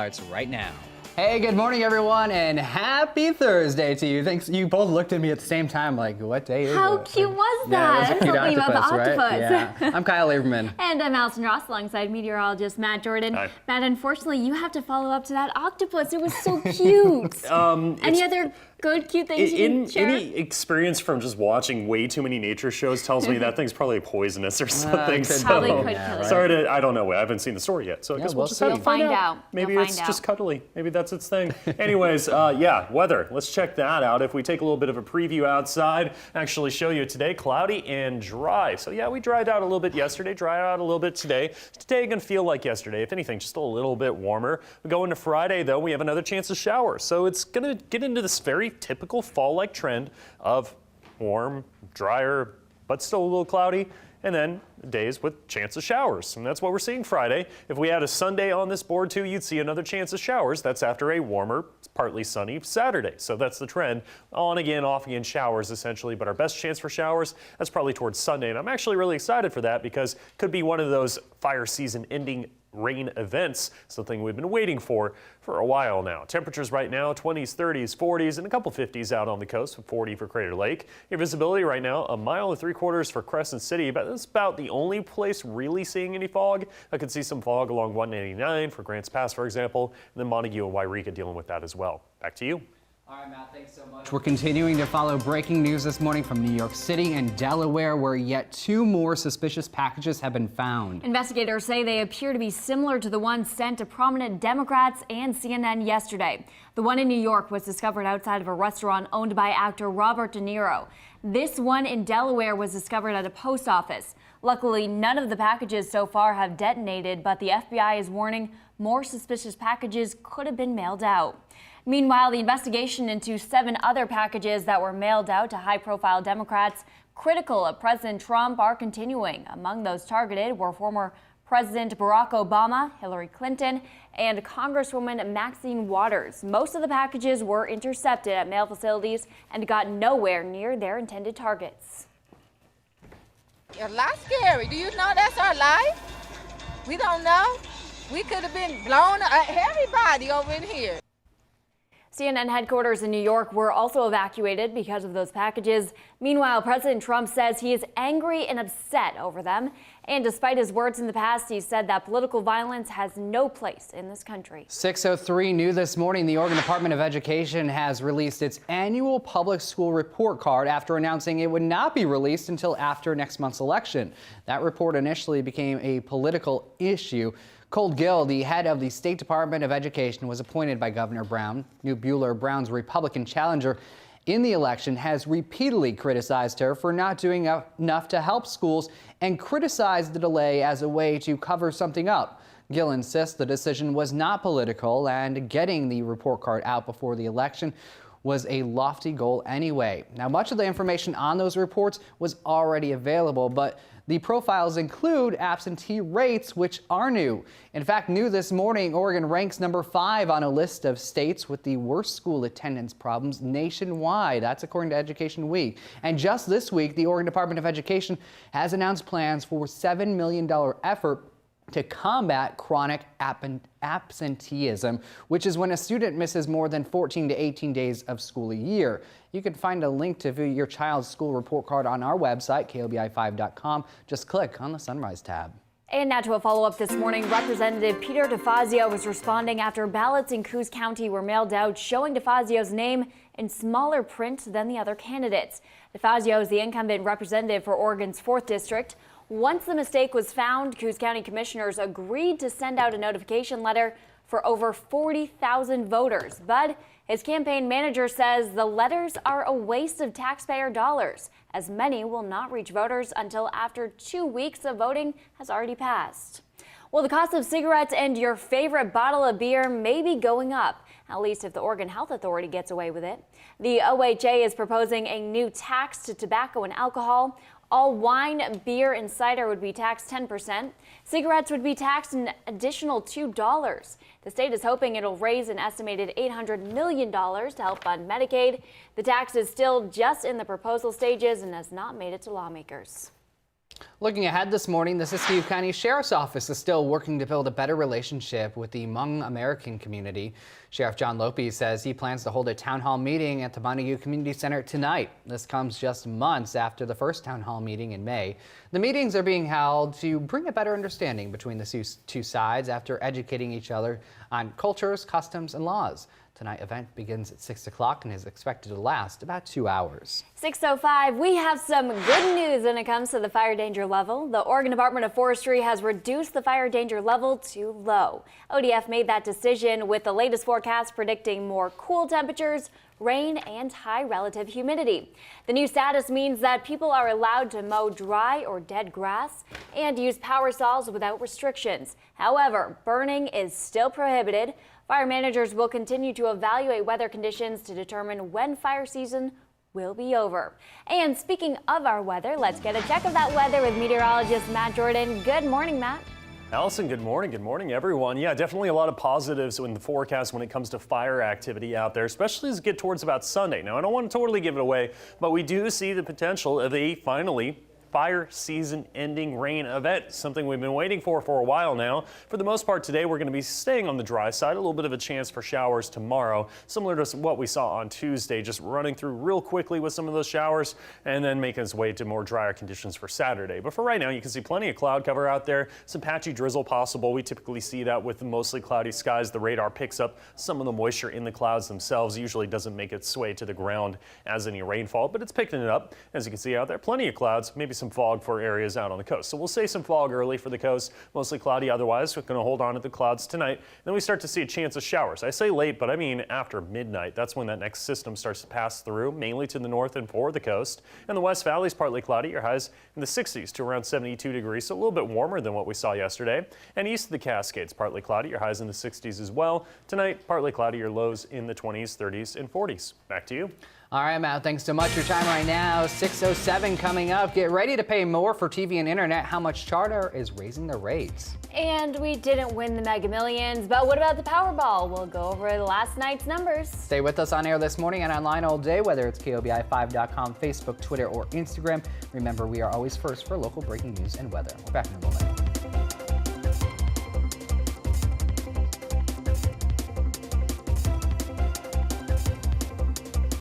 Starts right now. Hey, good morning, everyone, and happy Thursday to you. Thanks. You both looked at me at the same time, like, what day is it? How cute was that? Yeah, it was a cute octopus, right? Yeah. I'm Kyle Averman. And I'm Allison Ross, alongside meteorologist Matt Jordan. Hi. Matt, unfortunately, you have to follow up to that octopus. It was so cute. Any other good, cute things you can share? Any experience from just watching way too many nature shows tells me that thing's probably poisonous or something. Probably could kill it. Sorry to, I don't know. I haven't seen the story yet, so I guess we'll just have to find out. Maybe You'll it's find just out. cuddly. Maybe that's its thing. Anyways, yeah, weather. Let's check that out. If we take a little bit of a preview outside, actually show you today, cloudy and dry. So yeah, we dried out a little bit yesterday, dried out a little bit today. Today gonna feel like yesterday. If anything, just a little bit warmer. We go into Friday though, we have another chance of showers. So it's gonna get into this very typical fall-like trend of warm, drier, but still a little cloudy, and then days with chance of showers. And that's what we're seeing Friday. If we had a Sunday on this board too, you'd see another chance of showers. That's after a warmer, partly sunny Saturday. So that's the trend. On again, off again showers essentially, but our best chance for showers, that's probably towards Sunday. And I'm actually really excited for that because it could be one of those fire season ending rain events, something we've been waiting for a while now. Temperatures right now, 20s, 30s, 40s, and a couple 50s out on the coast, with 40 for Crater Lake. Your visibility right now, 1.75 miles for Crescent City, but that's about the only place really seeing any fog. I could see some fog along 189 for Grants Pass, for example, and then Montague and Wairika dealing with that as well. Back to you. All right, Matt, thanks so much. We're continuing to follow breaking news this morning from New York City and Delaware, where yet 2 more suspicious packages have been found. Investigators say they appear to be similar to the ones sent to prominent Democrats and CNN yesterday. The one in New York was discovered outside of a restaurant owned by actor Robert De Niro. This one in Delaware was discovered at a post office. Luckily, none of the packages so far have detonated, but the FBI is warning more suspicious packages could have been mailed out. Meanwhile, the investigation into 7 other packages that were mailed out to high-profile Democrats critical of President Trump are continuing. Among those targeted were former President Barack Obama, Hillary Clinton, and Congresswoman Maxine Waters. Most of the packages were intercepted at mail facilities and got nowhere near their intended targets. A lot scary. Do you know that's our life? We don't know. We could have been blown, everybody over in here. CNN headquarters in New York were also evacuated because of those packages. Meanwhile, President Trump says he is angry and upset over them. And despite his words in the past, he said that political violence has no place in this country. 6:03 new this morning, the Oregon Department of Education has released its annual public school report card after announcing it would not be released until after next month's election. That report initially became a political issue. Colt Gill, the head of the State Department of Education, was appointed by Governor Brown. New Bueller, Brown's Republican challenger in the election, has repeatedly criticized her for not doing enough to help schools and criticized the delay as a way to cover something up. Gill insists the decision was not political and getting the report card out before the election was a lofty goal anyway. Now, much of the information on those reports was already available, but the profiles include absentee rates, which are new. In fact, new this morning, Oregon ranks number 5 on a list of states with the worst school attendance problems nationwide. That's according to Education Week. And just this week, the Oregon Department of Education has announced plans for a $7 million effort to combat chronic absenteeism, which is when a student misses more than 14 to 18 days of school a year. You can find a link to view your child's school report card on our website, KOBI5.com. Just click on the Sunrise tab. And now to a follow-up this morning. Representative Peter DeFazio was responding after ballots in Coos County were mailed out showing DeFazio's name in smaller print than the other candidates. DeFazio is the incumbent representative for Oregon's 4th District. Once the mistake was found, Coos County commissioners agreed to send out a notification letter for over 40,000 voters. But his campaign manager says the letters are a waste of taxpayer dollars, as many will not reach voters until after 2 weeks of voting has already passed. Well, the cost of cigarettes and your favorite bottle of beer may be going up, at least if the Oregon Health Authority gets away with it. The OHA is proposing a new tax to tobacco and alcohol. All wine, beer, and cider would be taxed 10%. Cigarettes would be taxed an additional $2. The state is hoping it'll raise an estimated $800 million to help fund Medicaid. The tax is still just in the proposal stages and has not made it to lawmakers. Looking ahead this morning, the Siskiyou County Sheriff's Office is still working to build a better relationship with the Hmong American community. Sheriff John Lopez says he plans to hold a town hall meeting at the Montague Community Center tonight. This comes just months after the first town hall meeting in May. The meetings are being held to bring a better understanding between the two sides after educating each other on cultures, customs, and laws. Tonight's event begins at 6 o'clock and is expected to last about 2 hours. 6:05, we have some good news when it comes to the fire danger level. The Oregon Department of Forestry has reduced the fire danger level to low. ODF made that decision with the latest forecast predicting more cool temperatures, rain, and high relative humidity. The new status means that people are allowed to mow dry or dead grass and use power saws without restrictions. However, burning is still prohibited. Fire managers will continue to evaluate weather conditions to determine when fire season will be over. And speaking of our weather, let's get a check of that weather with meteorologist Matt Jordan. Good morning, Matt. Allison, good morning. Good morning, everyone. Yeah, definitely a lot of positives in the forecast when it comes to fire activity out there, especially as we get towards about Sunday. Now, I don't want to totally give it away, but we do see the potential of a finally fire season ending rain event, something we've been waiting for a while now. For the most part today, we're going to be staying on the dry side, a little bit of a chance for showers tomorrow, similar to what we saw on Tuesday, just running through real quickly with some of those showers and then making its way to more drier conditions for Saturday. But for right now, you can see plenty of cloud cover out there, some patchy drizzle possible. We typically see that with the mostly cloudy skies. The radar picks up some of the moisture in the clouds themselves, usually doesn't make its way to the ground as any rainfall, but it's picking it up. As you can see out there, plenty of clouds, maybe some fog for areas out on the coast. So we'll say some fog early for the coast, mostly cloudy otherwise. We're going to hold on to the clouds tonight. Then we start to see a chance of showers. I say late, but I mean after midnight. That's when that next system starts to pass through, mainly to the north and for the coast. And the West Valley is partly cloudy. Your highs in the 60s to around 72 degrees, so a little bit warmer than what we saw yesterday. And east of the Cascades, partly cloudy. Your highs in the 60s as well. Tonight, partly cloudy. Your lows in the 20s, 30s, and 40s. Back to you. All right, Matt, thanks so much for your time right now. 6:07 coming up. Get ready to pay more for TV and internet. How much Charter is raising their rates. And we didn't win the Mega Millions, but what about the Powerball? We'll go over last night's numbers. Stay with us on air this morning and online all day, whether it's KOBI5.com, Facebook, Twitter, or Instagram. Remember, we are always first for local breaking news and weather. We're back in a moment.